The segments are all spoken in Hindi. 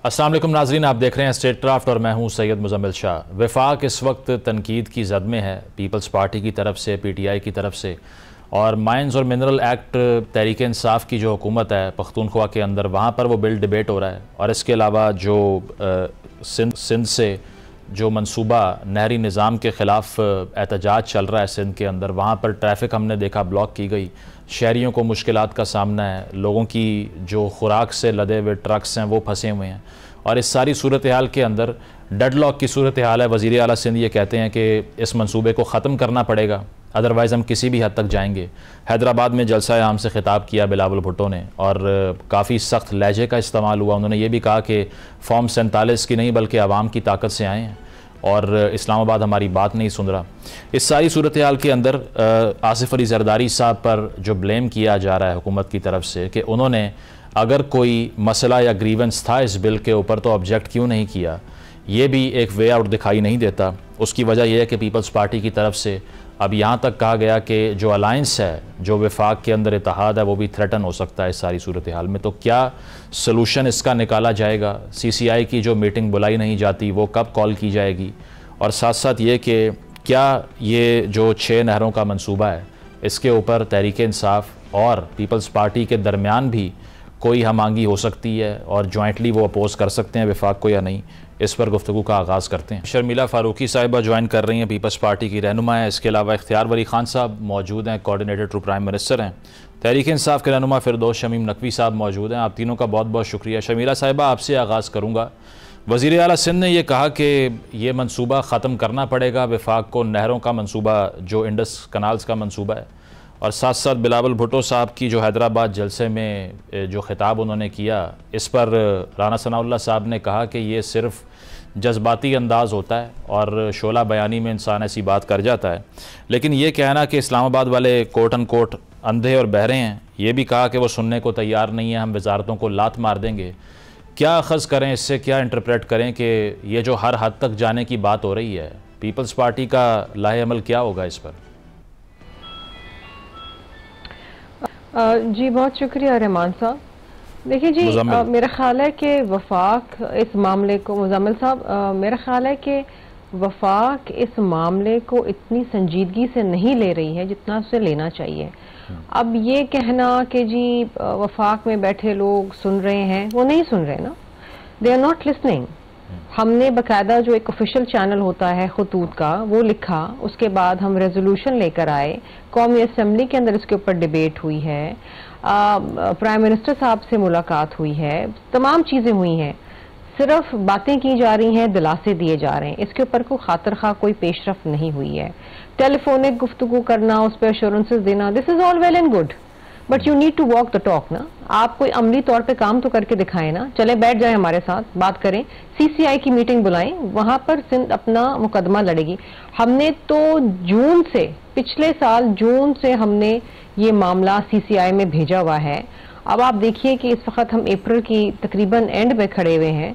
अस्सलाम वालेकुम नाज़रीन, आप देख रहे हैं स्टेट क्राफ्ट और मैं हूं सैयद मुज़म्मिल शाह। वफाक इस वक्त तनकीद की जद में है पीपल्स पार्टी की तरफ से, PTI की तरफ से, और माइंस और मिनरल एक्ट तहरीक इंसाफ की जो हुकूमत है पख्तूनख्वा के अंदर, वहाँ पर वो बिल डिबेट हो रहा है। और इसके अलावा जो सिंध से जो मनसूबा नहरी निज़ाम के ख़िलाफ़ एहतजाज चल रहा है सिंध के अंदर, वहाँ पर ट्रैफिक हमने देखा ब्लॉक की गई, शहरियों को मुश्किलात का सामना है, लोगों की जो खुराक से लदे हुए ट्रक्स हैं वो फंसे हुए हैं। और इस सारी सूरत हाल के अंदर डेडलॉक की सूरत हाल है। वज़ीर आला सिंध ये कहते हैं कि इस मंसूबे को ख़त्म करना पड़ेगा, अदरवाइज़ हम किसी भी हद तक जाएंगे। हैदराबाद में जलसा आम से ख़िताब किया बिलावल भुट्टो ने और काफ़ी सख्त लहजे का इस्तेमाल हुआ। उन्होंने ये भी कहा कि फॉर्म 47 की नहीं बल्कि आवाम की ताकत से आए हैं और इस्लामाबाद हमारी बात नहीं सुन रहा। इस सारी सूरत हाल के अंदर आसिफ अली जरदारी साहब पर जो ब्लेम किया जा रहा है हुकूमत की तरफ से कि उन्होंने अगर कोई मसला या ग्रीवेंस था इस बिल के ऊपर तो ऑब्जेक्ट क्यों नहीं किया, ये भी एक वे आउट दिखाई नहीं देता। उसकी वजह यह है कि पीपल्स पार्टी की तरफ से अब यहाँ तक कहा गया कि जो अलायंस है, जो वफाक के अंदर इत्तेहाद है, वो भी थ्रेटन हो सकता है इस सारी सूरत हाल में। तो क्या सलूशन इसका निकाला जाएगा? CCI की जो मीटिंग बुलाई नहीं जाती वो कब कॉल की जाएगी? और साथ साथ ये कि क्या ये जो 6 नहरों का मंसूबा है इसके ऊपर तहरीक इंसाफ और पीपल्स पार्टी के दरमियान भी कोई हमांगी हो सकती है और जॉइंटली वो अपोज कर सकते हैं वफाक को या नहीं? इस पर गुफ्तगू का आगाज़ करते हैं। शर्मिला फ़ारूकी साहिबा ज्वाइन कर रही हैं, पीपल्स पार्टी की रहनुमा है। इसके अलावा इख्तियार वली खान साहब मौजूद हैं, कोऑर्डिनेटर टू प्राइम मिनिस्टर हैं। तहरीक इंसाफ के रहनुमा फिरदौस शमीम नकवी साहब मौजूद हैं। आप तीनों का बहुत बहुत शुक्रिया। शर्मिला साहिबा, आपसे आगाज़ करूँगा। वज़ीर आला सिंध ने यह कहा कि ये मनसूबा ख़त्म करना पड़ेगा वफाक को, नहरों का मनसूबा जो इंडस कनाल्स का मनसूबा है, और साथ साथ बिलावल भुट्टो साहब की जो हैदराबाद जलसे में जो खिताब उन्होंने किया, इस पर राना सनाउल्लाह साहब ने कहा कि ये सिर्फ़ जज्बाती अंदाज़ होता है और शोला बयानी में इंसान ऐसी बात कर जाता है। लेकिन ये कहना कि इस्लामाबाद वाले कोट अन कोट अंधे और बहरे हैं, ये भी कहा कि वो सुनने को तैयार नहीं है, हम वजारतों को लात मार देंगे। क्या अखज़ करें इससे, क्या इंटरप्रेट करें कि ये जो हर हद तक जाने की बात हो रही है, पीपल्स पार्टी का लाहे अमल क्या होगा इस पर? जी बहुत शुक्रिया रहमान साहब। देखिए जी, मेरा ख्याल है कि वफाक इस मामले को, मुज़म्मिल साहब, मेरा ख्याल है कि वफाक इस मामले को इतनी संजीदगी से नहीं ले रही है जितना उसे लेना चाहिए। अब ये कहना कि जी वफाक में बैठे लोग सुन रहे हैं, वो नहीं सुन रहे ना, दे आर नॉट लिसनिंग। हमने बाकायदा जो एक ऑफिशियल चैनल होता है खतूत का, वो लिखा, उसके बाद हम रेजोल्यूशन लेकर आए, कौमी असम्बली के अंदर इसके ऊपर डिबेट हुई है, प्राइम मिनिस्टर साहब से मुलाकात हुई है, तमाम चीज़ें हुई हैं। सिर्फ बातें की जा रही हैं, दिलासे दिए जा रहे हैं, इसके ऊपर कोई खातिर खा कोई पेशरफ नहीं हुई है। टेलीफोनिक गुफ्तगू करना, उस पर एश्योरेंसेस देना, this is all well and good, but you need to walk the talk ना। आप कोई अमली तौर पे काम तो करके दिखाएं ना, चले बैठ जाए हमारे साथ, बात करें, CCI की मीटिंग बुलाएं, वहां पर सिंध अपना मुकदमा लड़ेगी। हमने तो जून से, पिछले साल जून से हमने ये मामला CCI में भेजा हुआ है। अब आप देखिए कि इस वक्त हम अप्रैल की तकरीबन एंड में खड़े हुए हैं,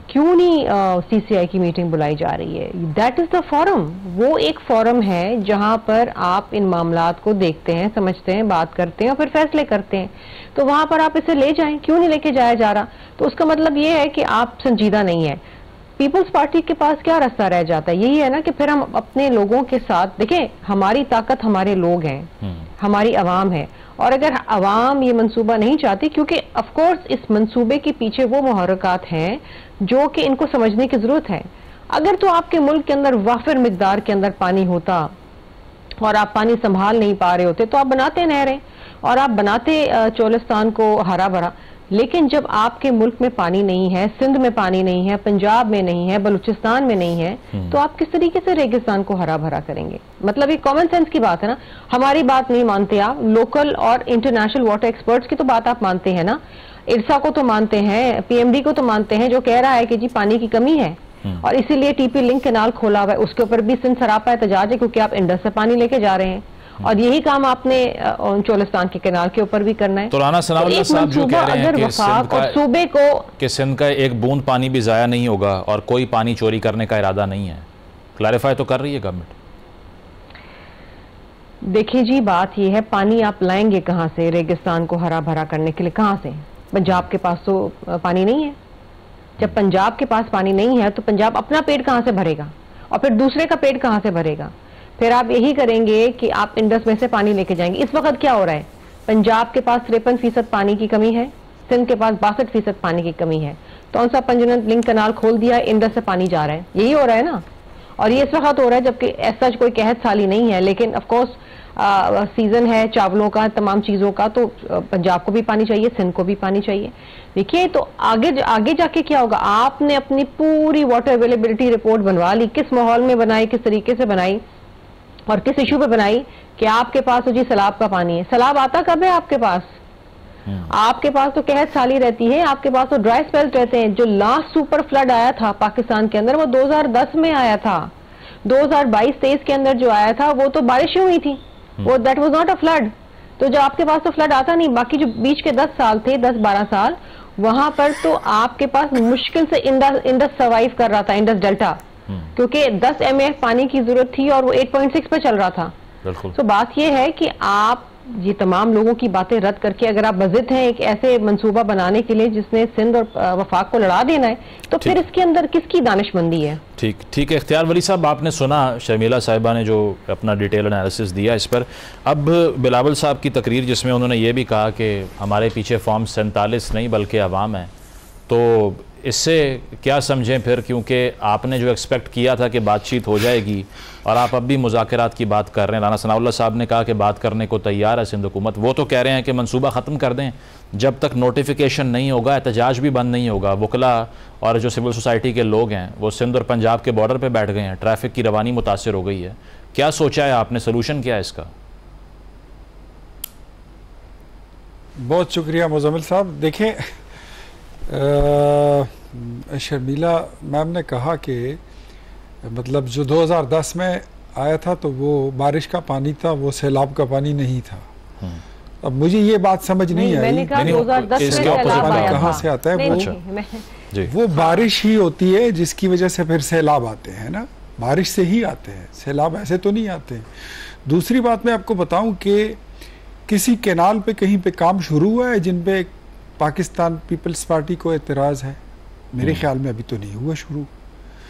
क्यों नहीं CCI की मीटिंग बुलाई जा रही है? दैट इज द फोरम, वो एक फोरम है जहां पर आप इन मामलात को देखते हैं, समझते हैं, बात करते हैं और फिर फैसले करते हैं। तो वहां पर आप इसे ले जाएं, क्यों नहीं लेके जाया जा रहा? तो उसका मतलब ये है कि आप संजीदा नहीं है। पीपल्स पार्टी के पास क्या रास्ता रह जाता है? यही है ना कि फिर हम अपने लोगों के साथ देखें, हमारी ताकत हमारे लोग हैं, हमारी आवाम है, और अगर अवाम ये मंसूबा नहीं चाहती, क्योंकि ऑफ कोर्स इस मंसूबे के पीछे वो मुहर्रिकात हैं जो कि इनको समझने की जरूरत है। अगर तो आपके मुल्क के अंदर वाफिर मिकदार के अंदर पानी होता और आप पानी संभाल नहीं पा रहे होते तो आप बनाते नहरें और आप बनाते चोलिस्तान को हरा भरा। लेकिन जब आपके मुल्क में पानी नहीं है, सिंध में पानी नहीं है, पंजाब में नहीं है, बलूचिस्तान में नहीं है, तो आप किस तरीके से रेगिस्तान को हरा भरा करेंगे? मतलब ये कॉमन सेंस की बात है ना। हमारी बात नहीं मानते आप, लोकल और इंटरनेशनल वाटर एक्सपर्ट्स की तो बात आप मानते हैं ना, इरसा को तो मानते हैं, PMD को तो मानते हैं, जो कह रहा है कि जी पानी की कमी है और इसीलिए TP लिंक कैनाल खोला हुआ है। उसके ऊपर भी सिंध सरापा एहतजाज है क्योंकि आप इंडस से पानी लेके जा रहे हैं, और यही काम आपने चोलिस्तान के कैनाल के ऊपर भी करना है। तो राना सनाउल्लाह साहब जो कह रहे हैं कि सिंध का एक बूंद पानी भी जाया नहीं होगा और कोई पानी चोरी करने का इरादा नहीं है, क्लैरिफाई तो कर रही है गवर्नमेंट? देखिए जी, बात यह है, पानी आप लाएंगे कहां से रेगिस्तान को हरा भरा करने के लिए? कहां से? पंजाब के पास तो पानी नहीं है, जब पंजाब के पास पानी नहीं है तो पंजाब अपना पेट कहां से भरेगा और फिर दूसरे का पेट कहां से भरेगा? फिर आप यही करेंगे कि आप इंडस में से पानी लेके जाएंगे। इस वक्त क्या हो रहा है, पंजाब के पास 53% पानी की कमी है, सिंध के पास 62% पानी की कमी है। कौन सा पंजनद लिंक कनाल खोल दिया, इंडस से पानी जा रहा है, यही हो रहा है ना। और ये इस वक्त हो रहा है जबकि ऐसा कोई कहत साली नहीं है, लेकिन ऑफ कोर्स सीजन है चावलों का, तमाम चीजों का, तो पंजाब को भी पानी चाहिए, सिंध को भी पानी चाहिए। देखिए तो आगे जाके क्या होगा, आपने अपनी पूरी वाटर अवेलेबिलिटी रिपोर्ट बनवा ली, किस माहौल में बनाई, किस तरीके से बनाई और किस इशू पे बनाई कि आपके पास तो जी सैलाब का पानी है। सैलाब आता कब है आपके पास? आपके पास तो कहत साली रहती है, आपके पास तो ड्राई स्पेल्स रहते हैं। जो लास्ट सुपर फ्लड आया था पाकिस्तान के अंदर वो 2010 में आया था। 2022-23 के अंदर जो आया था वो तो बारिश हुई थी, वो that was not a flood. तो जो आपके पास तो फ्लड आता नहीं, बाकी जो बीच के 10 साल थे, 10-12 साल, वहां पर तो आपके पास मुश्किल से इंडस सर्वाइव कर रहा था, इंडस डेल्टा, क्योंकि 10 MF पानी की जरूरत थी और वो 8.6 पे चल रहा था। तो बात यह है कि आप ये तमाम लोगों की बातें रद्द करके अगर आप बजिद हैं एक ऐसे मंसूबा बनाने के लिए जिसने सिंध और वफाक को लड़ा देना है, तो फिर इसके अंदर किसकी दानिशमंदी है? ठीक है। इख्तियार वली साहब, आपने सुना शर्मिला साहिबा ने जो अपना डिटेल एनालिसिस दिया इस पर। अब बिलावल साहब की तकरीर जिसमें उन्होंने ये भी कहा कि हमारे पीछे फॉर्म 47 नहीं बल्कि अवाम है, तो इससे क्या समझें फिर, क्योंकि आपने जो एक्सपेक्ट किया था कि बातचीत हो जाएगी और आप अब भी मुज़ाकरात की बात कर रहे हैं। राना सनाउल्लाह साहब ने कहा कि बात करने को तैयार है सिंध हुकूमत, वो तो कह रहे हैं कि मंसूबा ख़त्म कर दें, जब तक नोटिफिकेशन नहीं होगा एहतजाज भी बंद नहीं होगा। वकला और जो सिविल सोसाइटी के लोग हैं वो सिंध और पंजाब के बॉर्डर पर बैठ गए हैं, ट्रैफिक की रवानी मुतासर हो गई है। क्या सोचा है आपने, सोल्यूशन क्या है इसका? बहुत शुक्रिया मुज़म्मिल साहब। देखें, शर्मिला मैम ने कहा कि मतलब जो 2010 में आया था तो वो बारिश का पानी था, वो सैलाब का पानी नहीं था। अब मुझे ये बात समझ नहीं आई कहाँ से आता है। वो बारिश ही होती है जिसकी वजह से फिर सैलाब आते हैं ना, बारिश से ही आते हैं, सैलाब ऐसे तो नहीं आते। दूसरी बात मैं आपको बताऊं कि किसी कैनाल पे कहीं पे काम शुरू हुआ है जिन पे पाकिस्तान पीपल्स पार्टी को एतराज़ है? मेरे ख्याल में अभी तो नहीं हुआ शुरू।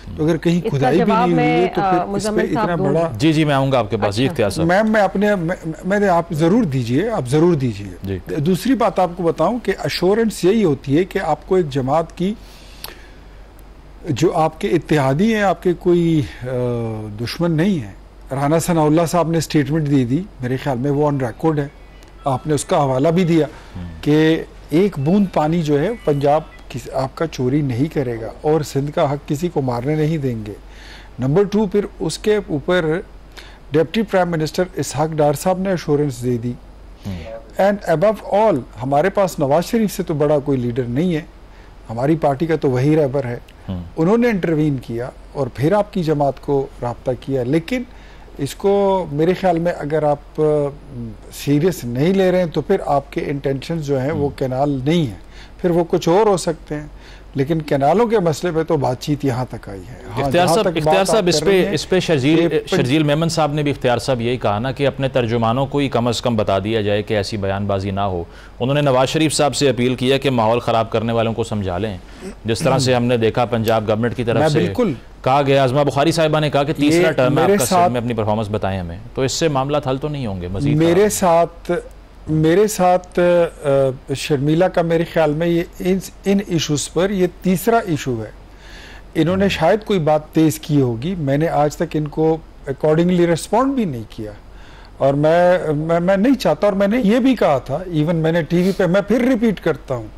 तो अगर कहीं खुदाई भी नहीं हुई है तो फिर इस पे इतना बड़ा। जी मैं आऊँगा आपके पास। अच्छा। मैम मैं आप ज़रूर दीजिए। दूसरी बात आपको बताऊं कि अश्योरेंस यही होती है कि आपको एक जमात की जो आपके इत्तेहादी हैं, आपके कोई दुश्मन नहीं है। राना सनाउल्लाह साहब ने स्टेटमेंट दी मेरे ख्याल में वो ऑन रिकॉर्ड है, आपने उसका हवाला भी दिया कि एक बूंद पानी जो है पंजाब आपका चोरी नहीं करेगा और सिंध का हक किसी को मारने नहीं देंगे। नंबर 2, फिर उसके ऊपर डिप्टी प्राइम मिनिस्टर इसहाक डार साहब ने assurance they the. And above all हमारे पास नवाज शरीफ से तो बड़ा कोई लीडर नहीं है, हमारी पार्टी का तो वही रहबर है। उन्होंने इंटरवीन किया और फिर आपकी जमात को राब्ता किया। लेकिन इसको मेरे ख्याल में अगर आप सीरियस नहीं ले रहे हैं तो फिर आपके इंटेंशंस जो हैं वो कैनाल नहीं है, फिर वो कुछ और हो सकते हैं। लेकिन कैनालों के मसले पे तो बातचीत यहाँ तक आई है। इख्तियार साहब इस पे शर्जील मेमन साहब ने भी इख्तियार साहब यही कहा ना कि अपने तर्जुमानों को ही कम अज़ कम बता दिया जाए कि ऐसी बयानबाजी ना हो। उन्होंने नवाज शरीफ साहब से अपील किया कि माहौल ख़राब करने वालों को समझा लें, जिस तरह से हमने देखा पंजाब गवर्नमेंट की तरफ से कहा गया। आज़मा बुखारी साहिबा ने कहा कि तीसरा टर्म है आपका, सिंध में अपनी परफॉर्मेंस बताएं हमें, तो इससे मामला हल तो नहीं होंगे मज़ीद? मेरे साथ शर्मिला का मेरे ख्याल में ये इन इश्यूज़ पर ये तीसरा इशू है। इन्होंने शायद कोई बात तेज़ की होगी, मैंने आज तक इनको अकॉर्डिंगली रिस्पॉन्ड भी नहीं किया और मैं नहीं चाहता। और मैंने ये भी कहा था, इवन मैंने टीवी पे, मैं फिर रिपीट करता हूँ,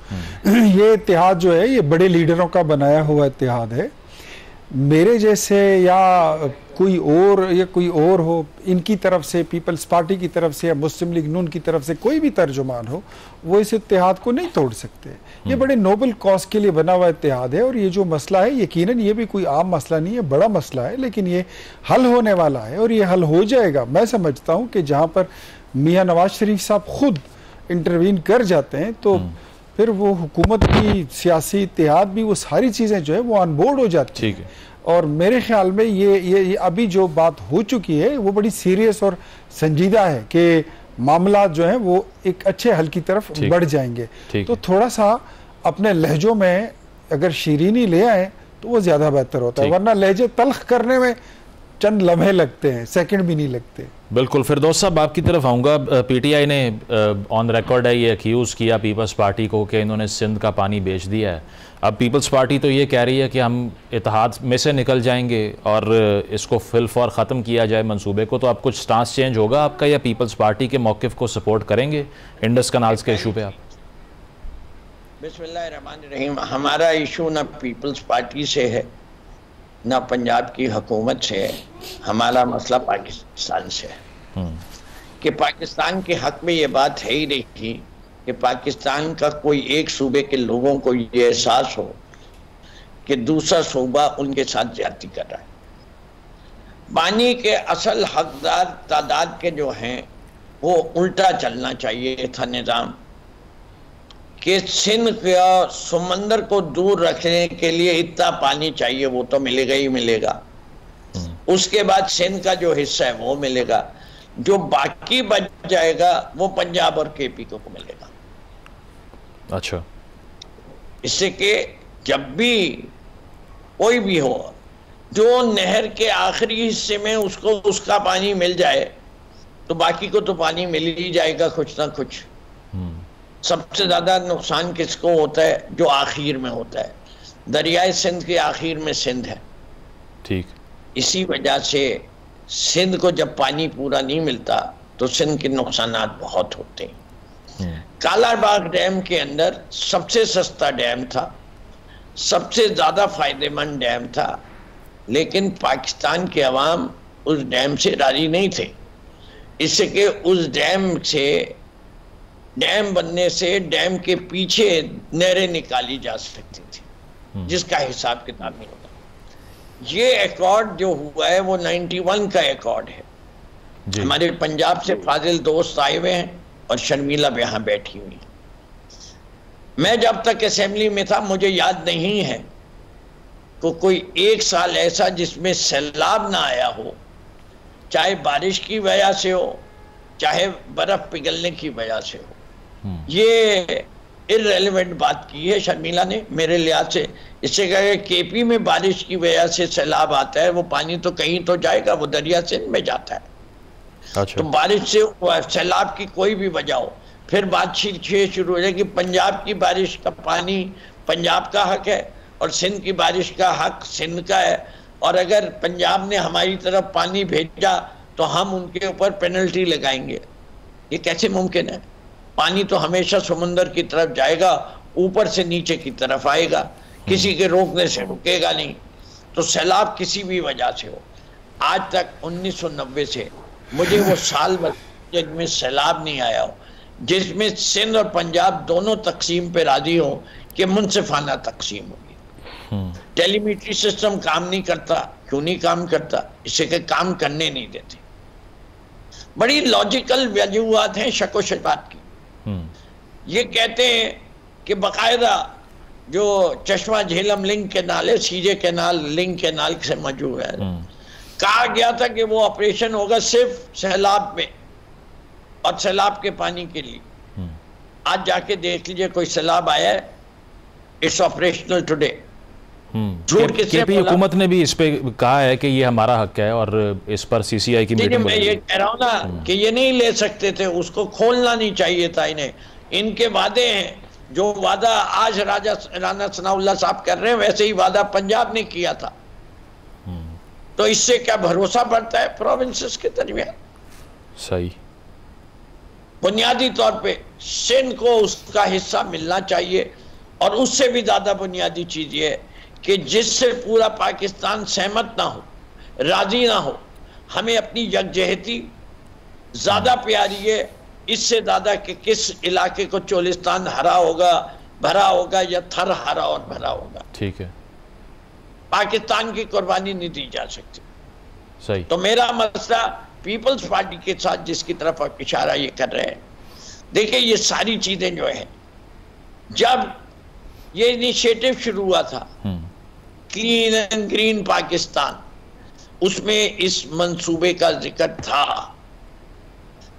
ये इत्तेहाद जो है ये बड़े लीडरों का बनाया हुआ इत्तेहाद है। मेरे जैसे या कोई और हो, इनकी तरफ से, पीपल्स पार्टी की तरफ से या मुस्लिम लीग नून की तरफ से कोई भी तर्जुमान हो, वो इस इत्तेहाद को नहीं तोड़ सकते। ये बड़े नोबल कॉज के लिए बना हुआ इत्तेहाद है और ये जो मसला है यकीनन ये भी कोई आम मसला नहीं है, बड़ा मसला है, लेकिन ये हल होने वाला है और ये हल हो जाएगा। मैं समझता हूँ कि जहाँ पर मियाँ नवाज शरीफ साहब खुद इंटरवीन कर जाते हैं तो फिर वो हुकूमत की सियासी इत्तेहाद भी, वो सारी चीज़ें जो है वो ऑन बोर्ड हो जाती है। और मेरे ख्याल में ये अभी जो बात हो चुकी है वो बड़ी सीरियस और संजीदा है कि मामला जो है वो एक अच्छे हल की तरफ बढ़ जाएंगे। तो थोड़ा सा अपने लहजों में अगर शीरीनी ले आए तो वो ज्यादा बेहतर होता है, वरना लहजे तल्ख करने में चंद लम्हे लगते हैं, सेकंड भी नहीं लगते। बिल्कुल। फिरदौस साहब आपकी तरफ आऊँगा। पीटीआई ने ऑन रिकॉर्ड है ये एक्यूज़ किया पीपल्स पार्टी को कि इन्होंने सिंध का पानी बेच दिया है। अब पीपल्स पार्टी तो ये कह रही है कि हम इत्तेहाद में से निकल जाएंगे और इसको फिल फॉर ख़त्म किया जाए मंसूबे को। तो अब कुछ स्टांस चेंज होगा आपका, या पीपल्स पार्टी के मौक़िफ़ को सपोर्ट करेंगे इंडस कनाल्स के इशू पे आप? बिस्मिल्लाहिर्रहमानिर्रहीम। हमारा इशू ना पीपल्स पार्टी से है ना पंजाब की हुकूमत से है, हमारा मसला पाकिस्तान से है। कि पाकिस्तान के हक में ये बात है ही नहीं थी कि पाकिस्तान का कोई एक सूबे के लोगों को ये एहसास हो कि दूसरा सूबा उनके साथ ज्यादती कर रहा है। पानी के असल हकदार तादाद के जो हैं वो उल्टा चलना चाहिए था निज़ाम, कि सिंध का समंदर को दूर रखने के लिए इतना पानी चाहिए, वो तो मिलेगा ही मिलेगा। उसके बाद सिंध का जो हिस्सा है वो मिलेगा, जो बाकी बच जाएगा वो पंजाब और केपी को मिलेगा। अच्छा। इससे कि जब भी कोई भी हो, जो नहर के आखिरी हिस्से में उसको उसका पानी मिल जाए तो बाकी को तो पानी मिल ही जाएगा कुछ ना कुछ। सबसे ज्यादा नुकसान किसको होता है? जो आखिर में होता है। दरियाए सिंध के आखिर में सिंध है। ठीक। इसी वजह से सिंध को जब पानी पूरा नहीं मिलता तो सिंध के नुकसानात बहुत होते हैं। कालाबाग डैम के अंदर सबसे सस्ता डैम था, सबसे ज्यादा फायदेमंद डैम था, लेकिन पाकिस्तान के अवाम उस डैम से राजी नहीं थे। इससे कि उस डैम बनने से डैम के पीछे नहरें निकाली जा सकती थी, जिसका हिसाब किताब नहीं होता। ये एकॉर्ड जो हुआ है वो 91 का एकॉर्ड है। हमारे पंजाब से फाजिल दोस्त आए हुए हैं और शर्मिला यहाँ बैठी हुई है। मैं जब तक असेंबली में था मुझे याद नहीं है तो कोई एक साल ऐसा जिसमें सैलाब ना आया हो, चाहे बारिश की वजह से हो चाहे बर्फ पिघलने की वजह से हो। ये इररेलेवेंट बात की है शर्मिला ने मेरे लिहाज से। इससे कहा केपी में बारिश की वजह से सैलाब आता है, वो पानी तो कहीं तो जाएगा, वो दरिया सिंध में जाता है। अच्छा। तो बारिश से सैलाब की कोई भी वजह हो, फिर बातचीत शुरू हो जाएगी। पंजाब की बारिश का पानी पंजाब का हक है और सिंध की बारिश का हक सिंध का है, और अगर पंजाब ने हमारी तरफ पानी भेजा तो हम उनके ऊपर पेनल्टी लगाएंगे। ये कैसे मुमकिन है? पानी तो हमेशा समुंदर की तरफ जाएगा, ऊपर से नीचे की तरफ आएगा, किसी के रोकने से रुकेगा नहीं। तो सैलाब किसी भी वजह से हो, आज तक 1990 से मुझे वो साल जिसमें सैलाब नहीं आया हो, जिसमें सिंध और पंजाब दोनों तकसीम पे राजी हो कि मुनसिफाना तकसीम होगी। टेलीमीट्री सिस्टम काम नहीं करता। क्यों नहीं काम करता? इससे कि काम करने नहीं देते। बड़ी लॉजिकल वजूहात हैं शक व शबात की। ये कहते हैं कि बाकायदा जो चश्मा झेलम लिंक कैनाल है, सीजे कैनाल लिंक कैनाल से मौजूद है, कहा गया था कि वो ऑपरेशन होगा सिर्फ सैलाब में और सैलाब के पानी के लिए। आज जाके देख लीजिए कोई सैलाब आया है, इट्स ऑपरेशनल टुडे। केपी हुकूमत ने भी इस पे कहा है कि ये हमारा हक है और इस पर सीसीआई की मीटिंग। मैं ये कह रहा हूँ ना कि ये नहीं ले सकते थे, उसको खोलना नहीं चाहिए था इन्हें। इनके वादे हैं, जो वादा आज राना सनाउल्लाह साहब कर रहे हैं वैसे ही वादा पंजाब ने किया था। तो इससे क्या भरोसा बढ़ता है प्रोविंसेस के दरमियान? सही। बुनियादी तौर पे सिंध को उसका हिस्सा मिलना चाहिए, और उससे भी ज्यादा बुनियादी चीज ये है कि जिससे पूरा पाकिस्तान सहमत ना हो, राजी ना हो। हमें अपनी यकजहती ज्यादा प्यारी है इससे ज्यादा कि किस इलाके को चोलिस्तान हरा होगा, भरा होगा, या थर हरा और भरा होगा। ठीक है। पाकिस्तान की कुर्बानी नहीं दी जा सकती। सही। तो मेरा मसला पीपल्स पार्टी के साथ जिसकी तरफ आप इशारा ये कर रहे हैं, देखिए ये सारी चीजें जो है, जब ये इनिशिएटिव शुरू हुआ था क्लीन एंड ग्रीन पाकिस्तान, उसमें इस मंसूबे का जिक्र था।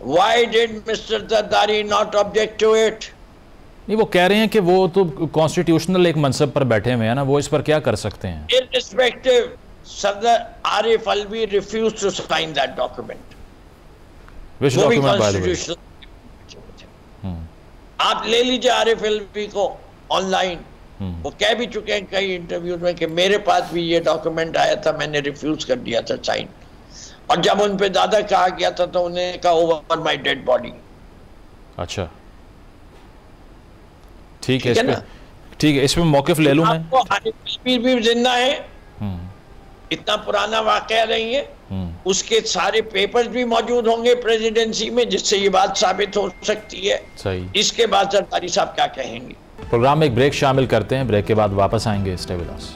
Why did Mr. Zardari not object to it? नहीं, वो कह रहे हैं कि वो तो कॉन्स्टिट्यूशनल एक मनसब पर बैठे हुए हैं ना, वो इस पर क्या कर सकते हैं? Irrespective, Sardar Arif Alvi refused to sign that document. Which वो भी document, by the way? constitutional। आप ले लीजिए आरिफ अलवी को ऑनलाइन, वो कह भी चुके हैं कई इंटरव्यू में कि मेरे पास भी ये डॉक्यूमेंट आया था, मैंने रिफ्यूज कर दिया था साइन, और जब उन पे ज्यादा कहा गया था तो उन्हें कहा ओवर माय डेड बॉडी। अच्छा, ठीक है ना, ठीक है, इसमें मौकिफ ले लूं मैं। आपको आरिफ अलवी भी जिंदा है, इतना पुराना वाकया नहीं है, उसके सारे पेपर्स भी मौजूद होंगे प्रेसिडेंसी में, जिससे ये बात साबित हो सकती है। सही। इसके बाद जरदारी साहब क्या कहेंगे? प्रोग्राम में एक ब्रेक शामिल करते हैं, ब्रेक के बाद वापस आएंगे। Stay with us.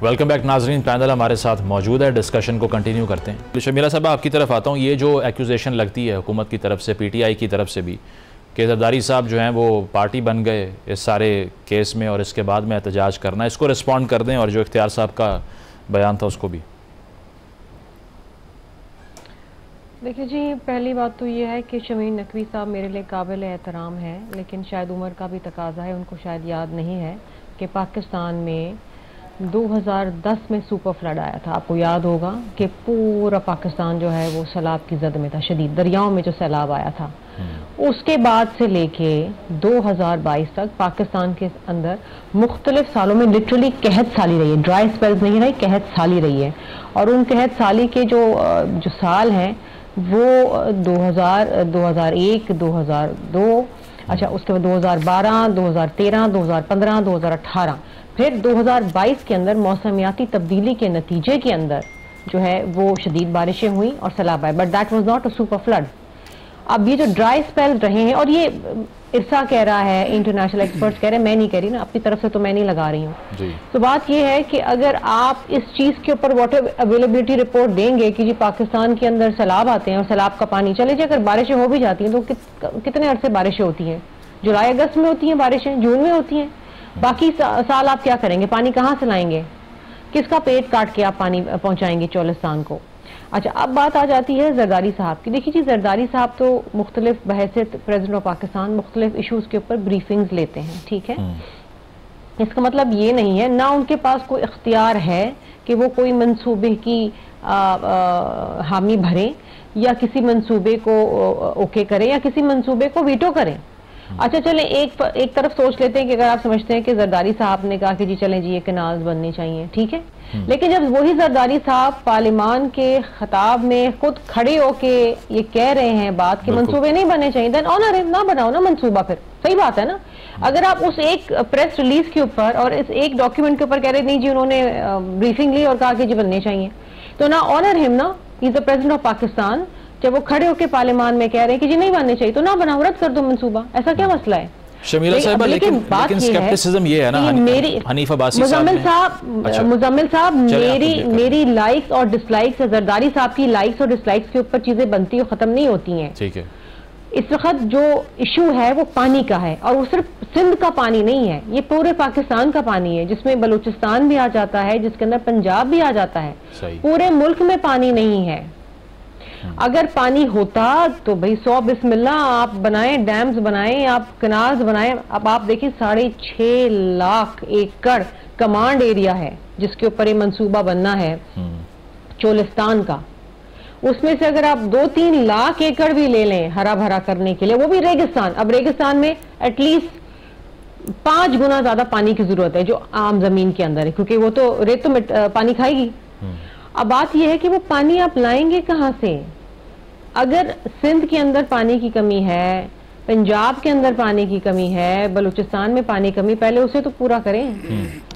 Welcome back नाजरीन, पैनल हमारे साथ मौजूद है, डिस्कशन को कंटिन्यू करते हैं। शर्मिला साहब, आपकी तरफ आता हूँ। ये जो एक्यूजेशन लगती है हुकूमत की तरफ से, पीटीआई की तरफ से भी, कि जरदारी साहब जो हैं वो पार्टी बन गए इस सारे केस में और इसके बाद में एहतजाज करना, इसको रिस्पॉन्ड कर दें, और जो इख्तियार साहब का बयान था उसको भी। देखिए जी, पहली बात तो ये है कि शमीन नकवी साहब मेरे लिए काबिल एहतराम है, लेकिन शायद उम्र का भी तकाजा है, उनको शायद याद नहीं है कि पाकिस्तान में 2010 में सुपर फ्लड आया था। आपको याद होगा कि पूरा पाकिस्तान जो है वो सैलाब की जद में था, शदीद दरियाओं में जो सैलाब आया था। उसके बाद से लेके 2022 तक पाकिस्तान के अंदर मुख्तलिफ सालों में लिटरली कहत साली रही है, ड्राई स्पेल्स नहीं रही, कहत साली रही है। और उन कहत साली के जो साल हैं वो 2000, 2001, 2002, अच्छा उसके बाद 2012, 2013, 2015, 2018, फिर 2022 के अंदर मौसमियाती तब्दीली के नतीजे के अंदर जो है वो शदीद बारिशें हुई और सैलाब आए, but that was not a super flood. अब ये जो ड्राई स्पेल रहे हैं, और ये इरसा कह रहा है, इंटरनेशनल एक्सपर्ट्स कह रहे हैं, मैं नहीं कह रही ना, अपनी तरफ से तो मैं नहीं लगा रही हूँ। तो बात ये है कि अगर आप इस चीज़ के ऊपर वाटर अवेलेबिलिटी रिपोर्ट देंगे कि जी पाकिस्तान के अंदर सैलाब आते हैं और सैलाब का पानी चले जाए, अगर बारिशें हो भी जाती हैं तो कितने अरसे बारिशें होती हैं? जुलाई अगस्त में होती हैं बारिशें, जून में होती हैं, बाकी साल आप क्या करेंगे? पानी कहाँ से लाएंगे? किसका पेट काट के आप पानी पहुँचाएंगे चोलिस्तान को? अच्छा, अब बात आ जाती है जरदारी साहब की। देखिए जी, जरदारी साहब तो मुख्तलिफ बहैसियत प्रेसिडेंट ऑफ पाकिस्तान मुख्तलिफ इशूज़ के ऊपर ब्रीफिंग्स लेते हैं, ठीक है। इसका मतलब ये नहीं है ना उनके पास कोई इख्तियार है कि वो कोई मंसूबे की हामी भरें या किसी मंसूबे को ओके करें या किसी मंसूबे को वीटो करें। अच्छा चलें, एक तरफ सोच लेते हैं कि अगर आप समझते हैं कि जरदारी साहब ने कहा कि जी चलें जी ये कैनाल्स बनने चाहिए, ठीक है, लेकिन जब वही जरदारी साहब पार्लियामान के खिताब में खुद खड़े होके ये कह रहे हैं बात कि मंसूबे नहीं बनने चाहिए, देन ऑनर है, ना बनाओ ना मंसूबा, फिर सही बात है ना। अगर आप उस एक प्रेस रिलीज के ऊपर और इस एक डॉक्यूमेंट के ऊपर कह रहे नहीं जी उन्होंने ब्रीफिंग ली और कहा कि जी बनने चाहिए, तो ना ऑनर हिम ना, he is the president of Pakistan. जब वो खड़े होकर पार्लियामान में कह रहे हैं कि जी नहीं बनने चाहिए तो ना बनाओ, रद्द कर दो मंसूबा, ऐसा क्या मसला है? शमीला साहिबा, लेकिन स्केप्टिसिज्म ये है ना, हनीफ अब्बासी साहब, मुजम्मिल साहब, मेरी लाइक्स और डिसलाइक्स, जरदारी साहब की लाइक्स और डिसलाइक्स के ऊपर चीजें बनती और खत्म नहीं होती हैं, ठीक है। इस वक्त जो इशू है वो पानी का है, और वो सिर्फ सिंध का पानी नहीं है, ये पूरे पाकिस्तान का पानी है, जिसमें बलूचिस्तान भी आ जाता है, जिसके अंदर पंजाब भी आ जाता है। पूरे मुल्क में पानी नहीं है। अगर पानी होता तो भाई 100 बिस्मिल्लाह आप बनाएं, डैम्स बनाएं, आप कनाल्स बनाएं। अब आप देखिए 6.5 लाख एकड़ कमांड एरिया है जिसके ऊपर ये मंसूबा बनना है चोलिस्तान का। उसमें से अगर आप 2-3 लाख एकड़ भी ले लें हरा भरा करने के लिए, वो भी रेगिस्तान, अब रेगिस्तान में एटलीस्ट 5 गुना ज्यादा पानी की जरूरत है जो आम जमीन के अंदर है, क्योंकि वो तो रेत तो पानी खाएगी। अब बात यह है कि वो पानी आप लाएंगे कहां से? अगर सिंध के अंदर पानी की कमी है, पंजाब के अंदर पानी की कमी है, बलूचिस्तान में पानी कमी, पहले उसे तो पूरा करें,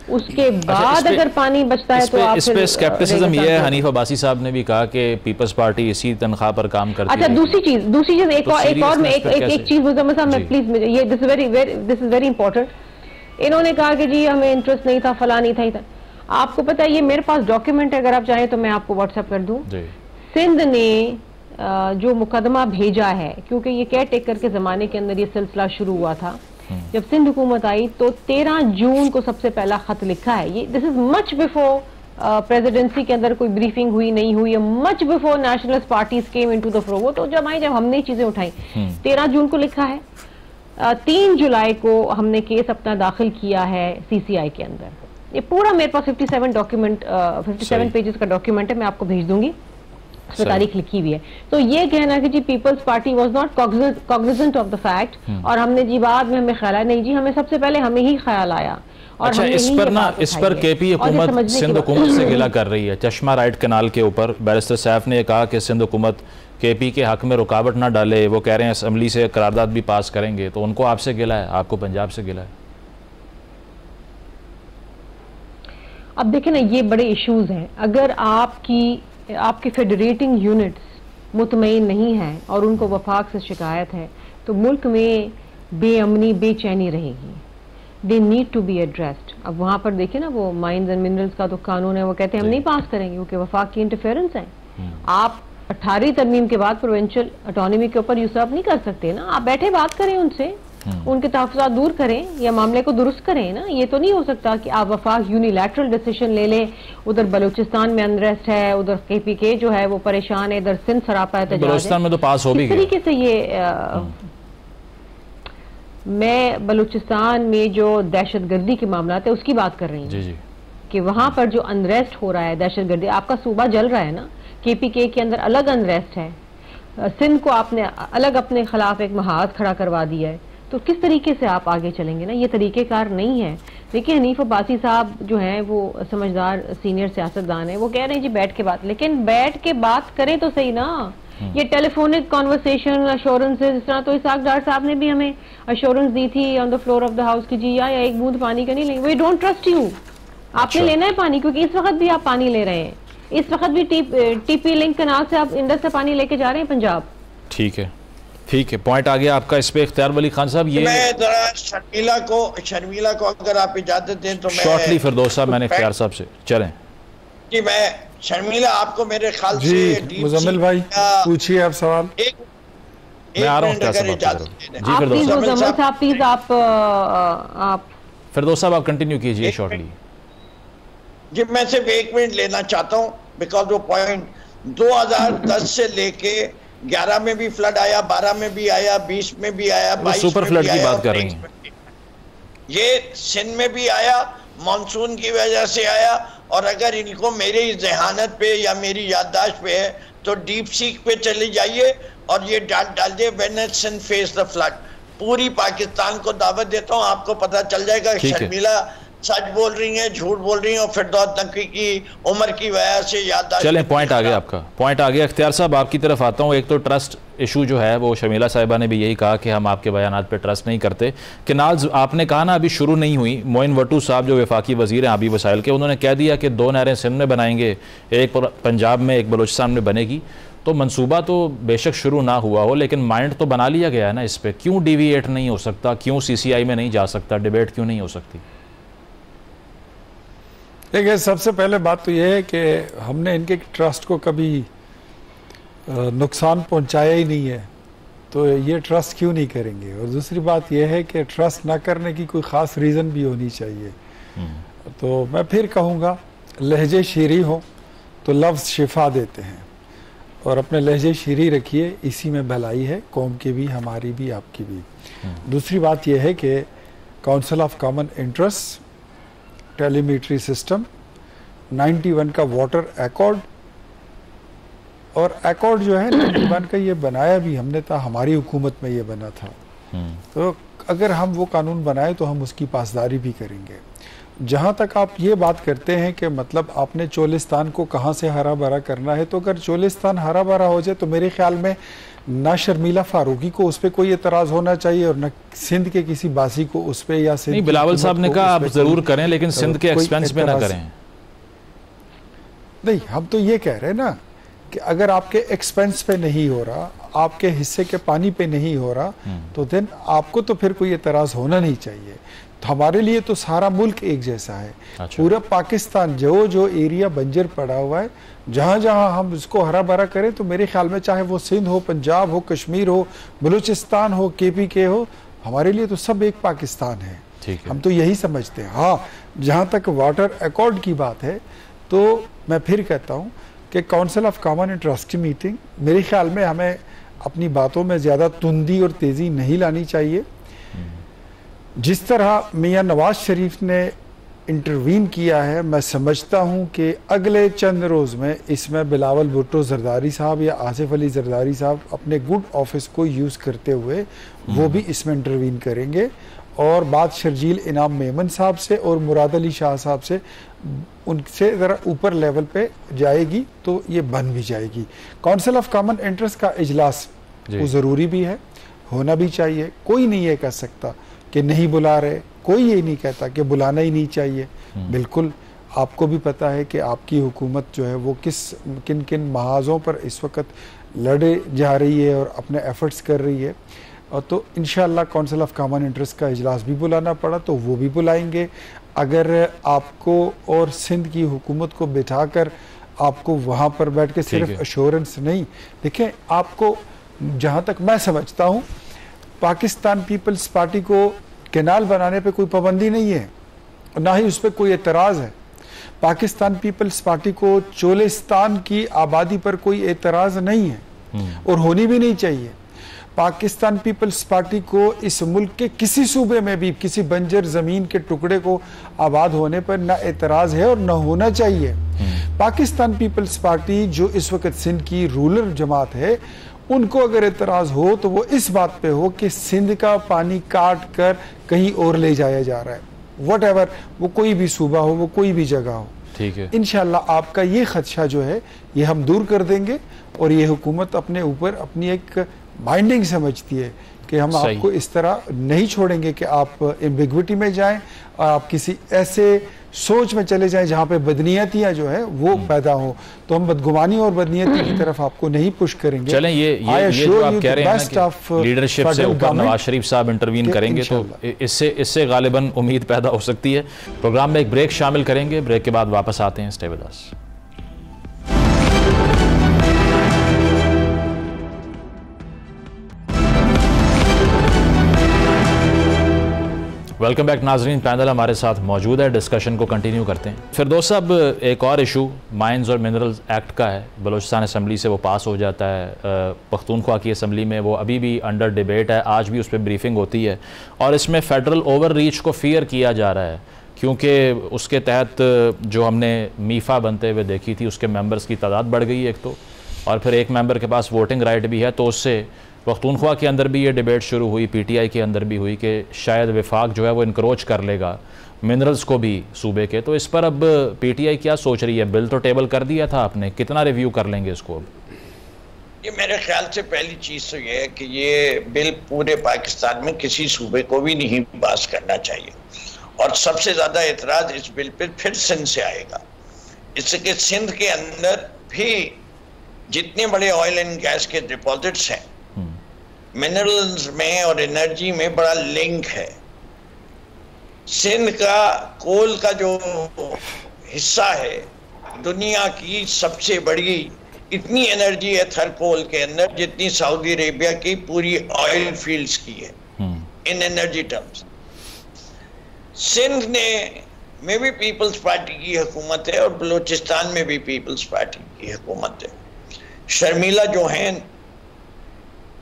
उसके बाद अगर पानी बचता है तो आप इस पे स्केप्टिसिज्म ये है, हनीफ अब्बासी साहब ने भी कहा कि पीपल्स पार्टी इसी तनख्वाह पर काम करती है। अच्छा, दूसरी चीज एक चीज मुजम्मिल साहब, मैं प्लीज, ये दिस इज वेरी इंपॉर्टेंट। इन्होंने कहा कि जी हमें इंटरेस्ट नहीं था, फला नहीं था। आपको पता है, ये मेरे पास डॉक्यूमेंट है, अगर आप चाहें तो मैं आपको व्हाट्सएप कर दूं। सिंध ने जो मुकदमा भेजा है, क्योंकि ये केयर टेकर के जमाने के अंदर ये सिलसिला शुरू हुआ था, जब सिंध हुकूमत आई तो 13 जून को सबसे पहला खत लिखा है। ये this is much before presidency के अंदर कोई ब्रीफिंग हुई नहीं हुई, much before nationalist parties came into the flow. वो तो जब हमने चीजें उठाई 13 जून को लिखा है, 3 जुलाई को हमने केस अपना दाखिल किया है CCI के अंदर। ये पूरा मेरे पास 57 पेजेस का डॉक्यूमेंट है, मैं आपको भेज दूंगी, उसमें तारीख लिखी हुई है। तो ये कहना कि जी People's Party was not cognizant of the fact, और हमने जी बाद में हमें ख्याल नहीं, जी हमें सबसे पहले हमें ही ख्याल आया। और अच्छा, इस पर KP हुकूमत सिंध हुकूमत से गिला कर रही है। चश्मा राइट कैनाल के ऊपर बैरिस्टर सैफ ने कहा कि सिंध हुकूमत KP के हक में रुकावट ना डाले, वो कह रहे हैं असम्बली से करारदाद भी पास करेंगे, तो उनको आपसे गिला है, आपको पंजाब से गिला है। अब देखें ना, ये बड़े इश्यूज हैं। अगर आपकी फेडरेटिंग यूनिट्स मुतमईन नहीं है और उनको वफाक से शिकायत है, तो मुल्क में बेअमनी बेचैनी रहेगी। They need to be addressed. अब वहां पर देखिए ना, वो माइंस एंड मिनरल्स का तो कानून है, वो कहते हैं हम नहीं पास करेंगे क्योंकि वफाक की इंटरफेरेंस है। आप 18वीं तरमीम के बाद प्रोविंशियल ऑटोनॉमी के ऊपर यूसर्फ नहीं कर सकते ना। आप बैठे बात करें उनसे, उनके तहफ़्फ़ुज़ात दूर करें या मामले को दुरुस्त करें ना। ये तो नहीं हो सकता कि आप वफाक यूनिलैटरल डिसीजन ले लें। उधर बलूचिस्तान में अनरेस्ट है, उधर KPK जो है वो परेशान है, इधर सिंध सरापा एहतजाज है। बलूचिस्तान में तो पास हो भी गया। तरीके से ये मैं बलूचिस्तान में जो दहशतगर्दी के मामला है उसकी बात कर रही हूँ कि वहां पर जो अनरेस्ट हो रहा है, दहशतगर्दी, आपका सूबा जल रहा है ना। KPK के अंदर अलग अनरेस्ट है, सिंध को आपने अलग अपने खिलाफ एक महाज खड़ा करवा दिया है। तो किस तरीके से आप आगे चलेंगे ना, ये तरीकेकार नहीं है। देखिए हनीफ अब्बासी साहब जो हैं वो समझदार सीनियर सियासतदान है, वो कह रहे हैं जी बैठ के बात, लेकिन बैठ के बात करें तो सही ना। ये टेलीफोनिक कॉन्वर्सेशन अश्योरेंसेस, इस तरह तो इसाक डार साहब ने भी हमें अश्योरेंस दी थी on the floor of the house की जी या एक बूंद पानी का नहीं लेंगे, वी डोंट ट्रस्ट यू। आपने लेना है पानी, क्योंकि इस वक्त भी आप पानी ले रहे हैं, इस वक्त भी TP लिंक कैनाल से आप इंडस से पानी लेके जा रहे हैं पंजाब। ठीक है, ठीक है, पॉइंट आ गया आपका। इस पे इख्तियार वली खान साहब, ये मैं जरा शर्मिला को अगर आप इजाजत दें तो मैं शॉर्टली फिरदौस साहब, मैंने इख्तियार साहब से चलें जी। मैं शर्मिला आपको मेरे ख्याल से मुजम्मिल भाई पूछिए आप सवाल। मैं आ रहा हूँ क्या सवाल जी फिरदौस साहब, आप कंटिन्यू कीजिए शॉर्टली जी। मैं सिर्फ 1 मिनट लेना चाहता हूँ, बिकॉज वो पॉइंट 2010 से लेके 11 में भी फ्लड आया, 12 में भी आया, 20 में भी आया, 22 सुपर फ्लड की बात कर रही हैं। ये सिंध में भी आया, मानसून की वजह से आया। और अगर इनको मेरी जहानत पे या मेरी याददाश्त पे है तो डीप सीक पे चले जाइए और ये डाल दे when Sindh face the flood. पूरी पाकिस्तान को दावत देता हूँ, आपको पता चल जाएगा शर्मिला सच बोल रही हैं, झूठ बोल रही हैं, और फिरदौस नकवी की उम्र की वजह से याददाश्त। चलें, पॉइंट आ गया आपका, पॉइंट आ गया। इख्तियार साहब आपकी तरफ आता हूँ। एक तो ट्रस्ट इशू जो है वो शर्मिला साहिबा ने भी यही कहा कि हम आपके बयानात पे ट्रस्ट नहीं करते। कैनाल्स आपने कहा ना अभी शुरू नहीं हुई। मोइन वटू साहब जो वफाकी वजीर हैं आबी वसाइल के, उन्होंने कह दिया कि 2 नहरें सिंध में बनाएंगे, एक पंजाब में एक बलूचिस्तान में बनेगी। तो मंसूबा तो बेशक शुरू ना हुआ हो, लेकिन माइंड तो बना लिया गया है ना इस पर। क्यों डिविएट नहीं हो सकता, क्यों CCI में नहीं जा सकता, डिबेट क्यों नहीं हो सकती? देखिए सबसे पहले बात तो यह है कि हमने इनके ट्रस्ट को कभी नुकसान पहुंचाया ही नहीं है, तो ये ट्रस्ट क्यों नहीं करेंगे। और दूसरी बात यह है कि ट्रस्ट ना करने की कोई ख़ास रीज़न भी होनी चाहिए। तो मैं फिर कहूँगा, लहजे शीरी हो तो लफ्ज़ शिफा देते हैं, और अपने लहजे शीरी रखिए, इसी में भलाई है, कौम की भी, हमारी भी, आपकी भी। दूसरी बात यह है कि council of common interest, telemetry system, 91 का वाटर एकॉर्ड, और एकॉर्ड जो है 91 का ये बनाया भी हमने था, हमारी हुकूमत में ये बना था। तो अगर हम वो कानून बनाए तो हम उसकी पासदारी भी करेंगे। जहाँ तक आप ये बात करते हैं कि मतलब आपने चोलिस्तान को कहाँ से हरा भरा करना है, तो अगर चोलिस्तान हरा भरा हो जाए तो मेरे ख्याल में ना शर्मिला फारूकी को उस पर कोई एतराज होना चाहिए और न सिंध के किसी बासी को उस पर, या सिंध, नहीं, बिलावल साहब ने कहा आप जरूर करें लेकिन सिंध के एक्सपेंस पे ना करें। नहीं, हम तो ये कह रहे हैं ना कि अगर आपके एक्सपेंस पे नहीं हो रहा, आपके हिस्से के पानी पे नहीं हो रहा, तो देन आपको तो फिर कोई एतराज होना नहीं चाहिए। तो हमारे लिए तो सारा मुल्क एक जैसा है। अच्छा। पूरा पाकिस्तान जो एरिया बंजर पड़ा हुआ है, जहाँ जहाँ हम इसको हरा भरा करें, तो मेरे ख्याल में चाहे वो सिंध हो, पंजाब हो, कश्मीर हो, बलूचिस्तान हो, KPK हो, हमारे लिए तो सब एक पाकिस्तान है। हम तो यही समझते हैं। हाँ, जहाँ तक वाटर एकॉर्ड की बात है, तो मैं फिर कहता हूँ कि काउंसिल ऑफ कॉमन इंटरेस्ट की मीटिंग, मेरे ख्याल में हमें अपनी बातों में ज़्यादा तुंदी और तेज़ी नहीं लानी चाहिए। जिस तरह मियाँ नवाज शरीफ ने इंटरवीन किया है, मैं समझता हूँ कि अगले चंद रोज़ में इसमें बिलावल भुट्टो जरदारी साहब या आसिफ अली जरदारी साहब अपने गुड ऑफिस को यूज़ करते हुए वो भी इसमें इंटरवीन करेंगे और बात शर्जील इनाम मेमन साहब से और मुराद अली शाह साहब से उनसे ज़रा ऊपर लेवल पे जाएगी तो ये बन भी जाएगी। काउंसिल ऑफ कॉमन इंटरेस्ट का इजलास वो ज़रूरी भी है, होना भी चाहिए। कोई नहीं ये कह सकता कि नहीं बुला रहे, कोई ये नहीं कहता कि बुलाना ही नहीं चाहिए। बिल्कुल आपको भी पता है कि आपकी हुकूमत जो है वो किन किन महाजों पर इस वक्त लड़े जा रही है और अपने एफर्ट्स कर रही है। और तो इंशाअल्लाह काउंसिल ऑफ कॉमन इंटरेस्ट का इजलास भी बुलाना पड़ा तो वो भी बुलाएंगे। अगर आपको और सिंध की हुकूमत को बिठाकर आपको वहाँ पर बैठ के सिर्फ अश्योरेंस नहीं, देखें आपको जहाँ तक मैं समझता हूँ पाकिस्तान पीपल्स पार्टी को कैनाल बनाने पे कोई पाबंदी नहीं है और ना ही उस पर कोई एतराज़ है। पाकिस्तान पीपल्स पार्टी को चोलिस्तान की आबादी पर कोई एतराज़ नहीं है और होनी भी नहीं चाहिए। पाकिस्तान पीपल्स पार्टी को इस मुल्क के किसी सूबे में भी किसी बंजर ज़मीन के टुकड़े को आबाद होने पर ना एतराज़ है और ना होना चाहिए। पाकिस्तान पीपल्स पार्टी जो इस वक्त सिंध की रूलर जमात है, उनको अगर एतराज़ हो तो वो इस बात पे हो कि सिंध का पानी काट कर कहीं और ले जाया जा रहा है, वट एवर, वो कोई भी सूबा हो, वो कोई भी जगह हो। ठीक है, इंशाअल्लाह आपका ये खदशा जो है ये हम दूर कर देंगे और ये हुकूमत अपने ऊपर अपनी एक बाइंडिंग समझती है कि हम आपको इस तरह नहीं छोड़ेंगे कि आप एम्बिग्विटी में जाएं और आप किसी ऐसे सोच में चले जाएं जहां पे बदनीयतियां जो है वो पैदा हो। तो हम बदगुमानी और बदनीयती की तरफ आपको नहीं पुश करेंगे। चलें, ये जो आप कह रहे हैं कि लीडरशिप से ऊपर नवाज शरीफ साहब इंटरवीन करेंगे तो इससे गालिबन उम्मीद पैदा हो सकती है। प्रोग्राम में एक ब्रेक शामिल करेंगे, ब्रेक के बाद वापस आते हैं। Stay with us. Welcome back नाजरीन, पैनल हमारे साथ मौजूद है, डिस्कशन को कंटिन्यू करते हैं। फिरदौस साहब, एक और इशू माइंस और मिनरल्स एक्ट का है। बलूचिस्तान असम्बली से वो पास हो जाता है, पख्तूनख्वा की असम्बली में वो अभी भी अंडर डिबेट है, आज भी उस पर ब्रीफिंग होती है और इसमें फ़ेडरल ओवर रीच को फियर किया जा रहा है क्योंकि उसके तहत जो हमने मीफ़ा बनते हुए देखी थी उसके मेंबर्स की तादाद बढ़ गई एक तो, और फिर एक मेंबर के पास वोटिंग राइट भी है, तो उससे पख्तूनख्वा के अंदर भी ये डिबेट शुरू हुई, पीटीआई के अंदर भी हुई कि शायद वफाक जो है वो इनक्रोच कर लेगा मिनरल्स को भी सूबे के। तो इस पर अब पीटीआई क्या सोच रही है? बिल तो टेबल कर दिया था आपने, कितना रिव्यू कर लेंगे इसको अब? ये मेरे ख्याल से पहली चीज़ तो ये है कि ये बिल पूरे पाकिस्तान में किसी सूबे को भी नहीं पास करना चाहिए और सबसे ज़्यादा एतराज़ इस बिल पर फिर सिंध से आएगा। इसके सिंध के अंदर भी जितने बड़े ऑयल एंड गैस के डिपॉजिट्स हैं, मिनरल्स में और एनर्जी में बड़ा लिंक है। सिंध का कोल का जो हिस्सा है दुनिया की सबसे बड़ी इतनी एनर्जी है थरकोल के अंदर जितनी सऊदी अरेबिया की पूरी ऑयल फील्ड्स की है इन एनर्जी टर्म्स। सिंध में भी पीपल्स पार्टी की हुकूमत है और बलूचिस्तान में भी पीपल्स पार्टी की हुकूमत है। शर्मिला जो हैं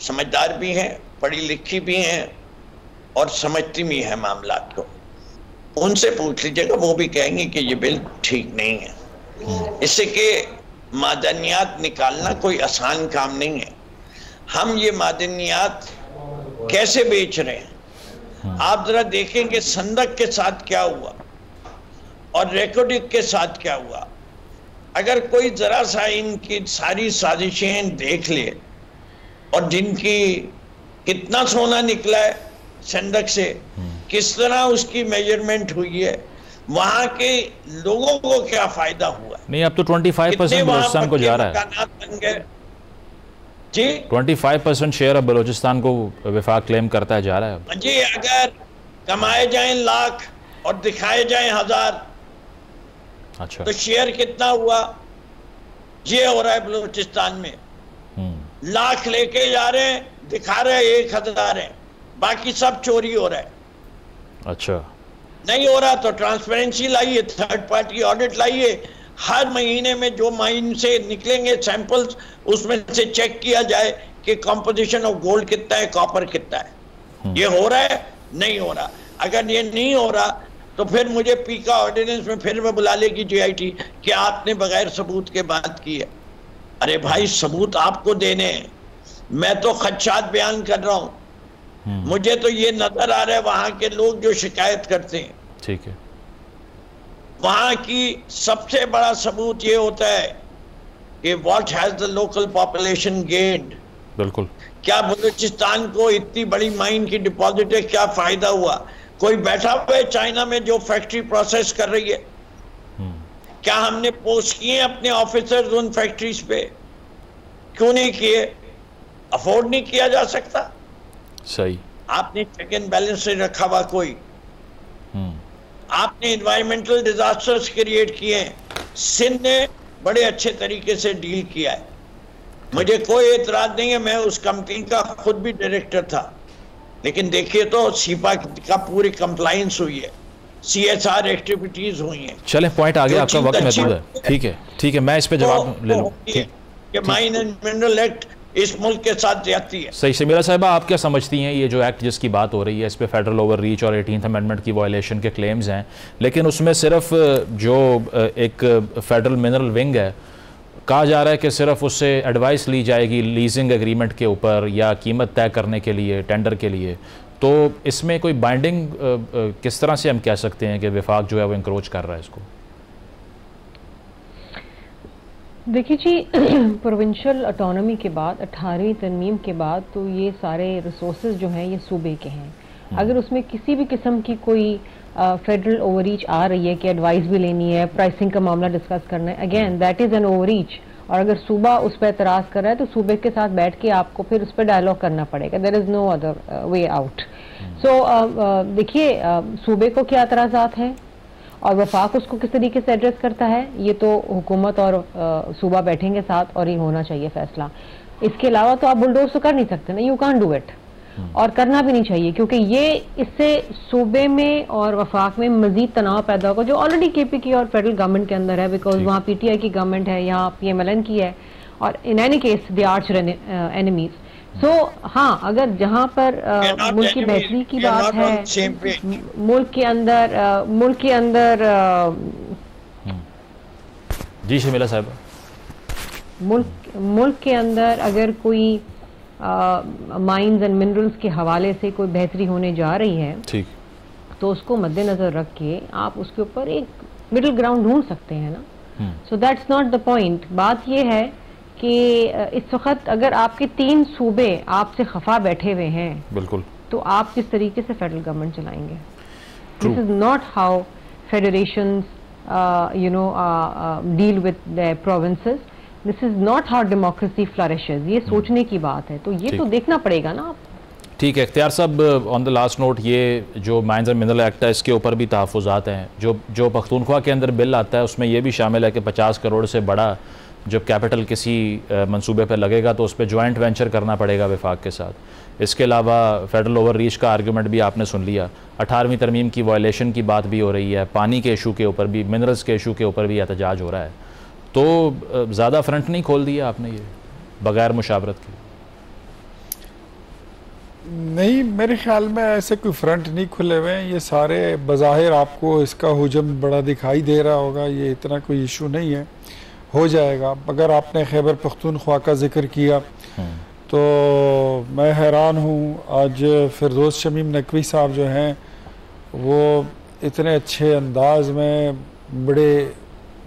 समझदार भी हैं, पढ़ी लिखी भी हैं और समझती भी हैं मामलात को। उनसे पूछ लीजिएगा, वो भी कहेंगे कि ये बिल ठीक नहीं है। इससे कि मादनियात निकालना कोई आसान काम नहीं है। हम ये मादनियात कैसे बेच रहे हैं आप जरा देखें कि संदक के साथ क्या हुआ और रेकोडिक के साथ क्या हुआ। अगर कोई जरा सा इनकी सारी साजिशें देख ले और जिनकी कितना सोना निकला है संदक से, किस तरह उसकी मेजरमेंट हुई है, वहां के लोगों को क्या फायदा हुआ। नहीं, अब तो 25% बलूचिस्तान को जा रहा है। बन गए जी, 25% शेयर अब बलूचिस्तान को वफाक क्लेम करता है जा रहा है जी। अगर कमाए जाएं लाख और दिखाए जाएं 1000, अच्छा, तो शेयर कितना हुआ? ये हो रहा है बलूचिस्तान में। लाख लेके जा रहे हैं, दिखा रहे हैं 1000 है, बाकी सब चोरी हो रहा है। अच्छा, नहीं हो रहा तो ट्रांसपेरेंसी लाइए, थर्ड पार्टी ऑडिट लाइए, हर महीने में जो माइन से निकलेंगे सैंपल्स, उसमें से चेक किया जाए कि कंपोजिशन ऑफ गोल्ड कितना है, कॉपर कितना है। ये हो रहा है? नहीं हो रहा। अगर ये नहीं हो रहा तो फिर मुझे पीका ऑर्डिनेंस में फिर में बुला लेगी जीआईटी कि आपने बगैर सबूत के बात की है। अरे भाई, सबूत आपको देने हैं, मैं तो खदशात बयान कर रहा हूं। मुझे तो ये नजर आ रहा है वहां के लोग जो शिकायत करते हैं, ठीक है, वहां की सबसे बड़ा सबूत ये होता है कि what has the local population gained. बिल्कुल। क्या बलूचिस्तान को इतनी बड़ी माइन की डिपॉजिट है, क्या फायदा हुआ? कोई बैठा हुआ है चाइना में जो फैक्ट्री प्रोसेस कर रही है? क्या हमने पोस्ट किए अपने ऑफिसर्स उन फैक्ट्रीज पे? क्यों नहीं किए? अफोर्ड नहीं किया जा सकता। सही। आपने चेक एंड बैलेंस से रखा हुआ कोई? आपने इन्वायरमेंटल डिजास्टर्स क्रिएट किए हैं, सिंध ने बड़े अच्छे तरीके से डील किया है, मुझे कोई एतराज नहीं है, मैं उस कंपनी का खुद भी डायरेक्टर था। लेकिन देखिए तो सीपा का पूरी कंप्लायंस हुई है, CSR एक्टिविटीज हुई हैं। चलें, पॉइंट आ गया, आपका वक्त महदूद है। ठीक है, ठीक है, मैं इस पे जवाब ले लूं। कि माइन एंड मिनरल एक्ट इस मुल्क के साथ जाती है। सही। शमीला साहिबा, आप क्या समझती हैं, ये जो एक्ट जिसकी बात हो रही है, इस पे फेडरल ओवर रीच और 18th अमेंडमेंट की वायलेशन के क्लेम्स हैं, लेकिन उसमें सिर्फ जो एक फेडरल मिनरल विंग है, कहा जा रहा है कि सिर्फ उससे एडवाइस ली जाएगी लीजिंग एग्रीमेंट के ऊपर या कीमत तय करने के लिए, टेंडर के लिए, तो इसमें कोई बाइंडिंग किस तरह से हम कह सकते हैं कि विफाक जो है वो इंक्रोच कर रहा है इसको? देखिए जी, प्रोविंशियल ऑटोनॉमी के बाद 18वीं तरमीम के बाद तो ये सारे रिसोर्सेज जो हैं ये सूबे के हैं। अगर उसमें किसी भी किस्म की कोई फेडरल ओवररीच आ रही है कि एडवाइस भी लेनी है, प्राइसिंग का मामला डिस्कस करना है, again that is an overreach. और अगर सूबा उस पर एतराज़ कर रहा है तो सूबे के साथ बैठ के आपको फिर उस पर डायलॉग करना पड़ेगा। There is no other way out. So देखिए, सूबे को क्या एतराज़ात हैं और वफाक उसको किस तरीके से एड्रेस करता है, ये तो हुकूमत और सूबा बैठेंगे साथ और ये होना चाहिए फैसला। इसके अलावा तो आप बुलडोज तो कर नहीं सकते ना, यू कांट डू इट, और करना भी नहीं चाहिए, क्योंकि ये इससे सूबे में और वफाक में मजीद तनाव पैदा होगा जो ऑलरेडी KP की और फेडरल गवर्नमेंट के अंदर है, बिकॉज वहाँ PTI की गवर्नमेंट है, यहाँ PMLN की है, और in any case they are arch. So हाँ, अगर जहाँ पर मुल्क की बेहतरी की बात है, मुल्क के अंदर जी शमीला साहब, मुल्क के अंदर अगर कोई माइंस एंड मिनरल्स के हवाले से कोई बेहतरी होने जा रही है, ठीक, तो उसको मद्देनजर रख के आप उसके ऊपर एक मिडिल ग्राउंड ढूंढ सकते हैं ना। So that's not the point. बात यह है कि इस वक्त अगर आपके 3 सूबे आपसे खफा बैठे हुए हैं, बिल्कुल, तो आप किस तरीके से फेडरल गवर्नमेंट चलाएंगे? This is not how federations deal with the provinces. This is not how democracy flourishes. ये सोचने की बात है, तो ये तो देखना पड़ेगा ना। ठीक है इख्तियार साहब, ऑन द लास्ट नोट, ये जो माइंस एंड मिनरल एक्ट है इसके ऊपर भी तहफ़्फ़ुज़ात हैं। जो पख्तूनख्वा के अंदर बिल आता है उसमें ये भी शामिल है कि 50 करोड़ से बड़ा जब कैपिटल किसी मंसूबे पर लगेगा तो उस पर जॉइंट वेंचर करना पड़ेगा विफाक के साथ। इसके अलावा फेडरल ओवर रीच का आर्गूमेंट भी आपने सुन लिया, 18वीं तरमीम की वायलेशन की बात भी हो रही है, पानी के इशू के ऊपर भी, मिनरल्स के इशू के ऊपर भी एहतजाज हो रहा है। तो ज़्यादा फ्रंट नहीं खोल दिया आपने ये बगैर मुशावरत के? नहीं, मेरे ख्याल में ऐसे कोई फ्रंट नहीं खुले हुए हैं। ये सारे बज़ाहिर आपको इसका हुजम बड़ा दिखाई दे रहा होगा, ये इतना कोई इशू नहीं है, हो जाएगा। अगर आपने खैबर पख्तूनख्वा का जिक्र किया तो मैं हैरान हूँ, आज फिरदौस शमीम नकवी साहब जो हैं वो इतने अच्छे अंदाज में, बड़े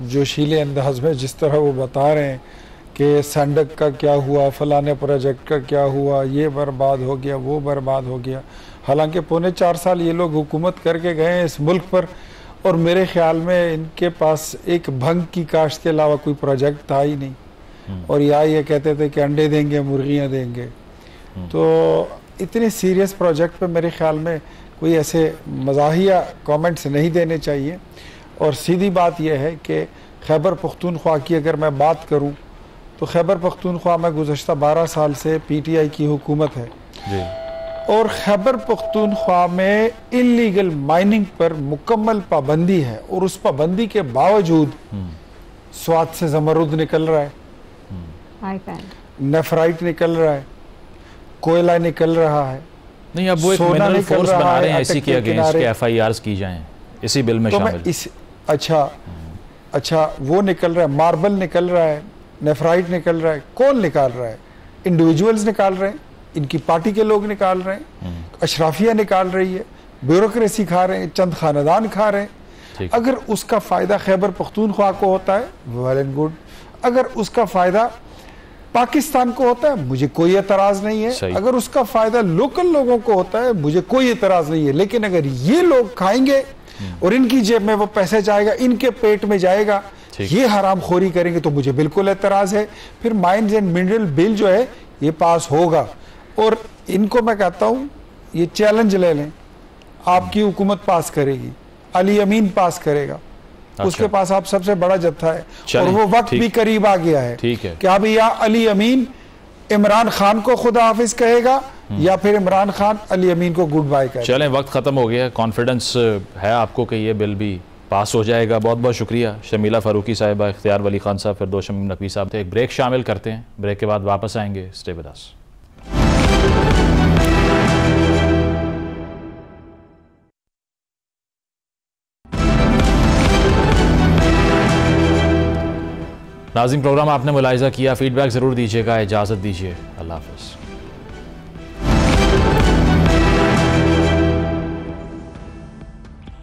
जोशीले अंदाज में जिस तरह वो बता रहे हैं कि सैंडक का क्या हुआ, फलाने प्रोजेक्ट का क्या हुआ, ये बर्बाद हो गया, वो बर्बाद हो गया। हालांकि 4.25 साल ये लोग हुकूमत करके गए हैं इस मुल्क पर, और मेरे ख्याल में इनके पास एक भंग की काश्त के अलावा कोई प्रोजेक्ट था ही नहीं। और ये कहते थे कि अंडे देंगे, मुर्गियाँ देंगे। तो इतने सीरियस प्रोजेक्ट पे मेरे ख्याल में कोई ऐसे मज़ाहिया कमेंट्स नहीं देने चाहिए। और सीधी बात यह है कि खैबर पख्तूनख्वा की अगर मैं बात करूं तो खैबर पख्तूनख्वा में गुज़श्ता 12 साल से PTI की हुकूमत है जी। और खैबर पख्तूनख्वा में इल्लीगल माइनिंग पर मुकम्मल पाबंदी है, और उस पाबंदी के बावजूद स्वाद से जमरुद निकल रहा है, नेफ्राइट निकल रहा है, कोयला निकल रहा है। नहीं, अब वो एक मिनरल फोर्स बना रहे हैं इसी के अगेंस्ट के FIRs की जाएं, इसी बिल में तो शामिल। अच्छा वो निकल रहा है, मार्बल निकल रहा है, नेफ्राइट निकल रहा है। कौन निकाल रहा है? इंडिविजुअल्स निकाल रहे हैं, इनकी पार्टी के लोग निकाल रहे हैं, अशराफिया निकाल रही है, ब्यूरोक्रेसी खा रहे हैं, चंद खानदान खा रहे हैं। अगर उसका फायदा खैबर पख्तूनख्वा को होता है, वेल एंड गुड। अगर उसका फायदा पाकिस्तान को होता है, मुझे कोई एतराज नहीं है। अगर उसका फायदा लोकल लोगों को होता है, मुझे कोई एतराज नहीं है। लेकिन अगर ये लोग खाएंगे और इनकी जेब में वो पैसे जाएगा, इनके पेट में जाएगा, ये हरामखोरी करेंगे, तो मुझे बिल्कुल एतराज है। फिर माइंस एंड मिनरल बिल जो है ये पास होगा। और इनको मैं कहता हूं ये चैलेंज ले लें, आपकी हुकूमत पास करेगी, अली अमीन पास करेगा। अच्छा। उसके पास आप सबसे बड़ा जत्था है और वो वक्त भी करीब आ गया है कि अब या अली अमीन इमरान खान को खुदा हाफिज कहेगा या फिर इमरान खान अली अमीन को गुड बाय कहेगा। चलें, वक्त खत्म हो गया। कॉन्फिडेंस है आपको कि ये बिल भी पास हो जाएगा? बहुत बहुत शुक्रिया शर्मिला फारूकी साहिबा, इख्तियार वली खान साहब, फिरदौस शमीम नकवी साहब। एक ब्रेक शामिल करते हैं, ब्रेक के बाद वापस आएंगे। Stay with us. नाज़रीन, प्रोग्राम आपने मुलाहिज़ा किया, फीडबैक ज़रूर दीजिएगा। इजाज़त दीजिए, अल्लाह हाफ़िज़।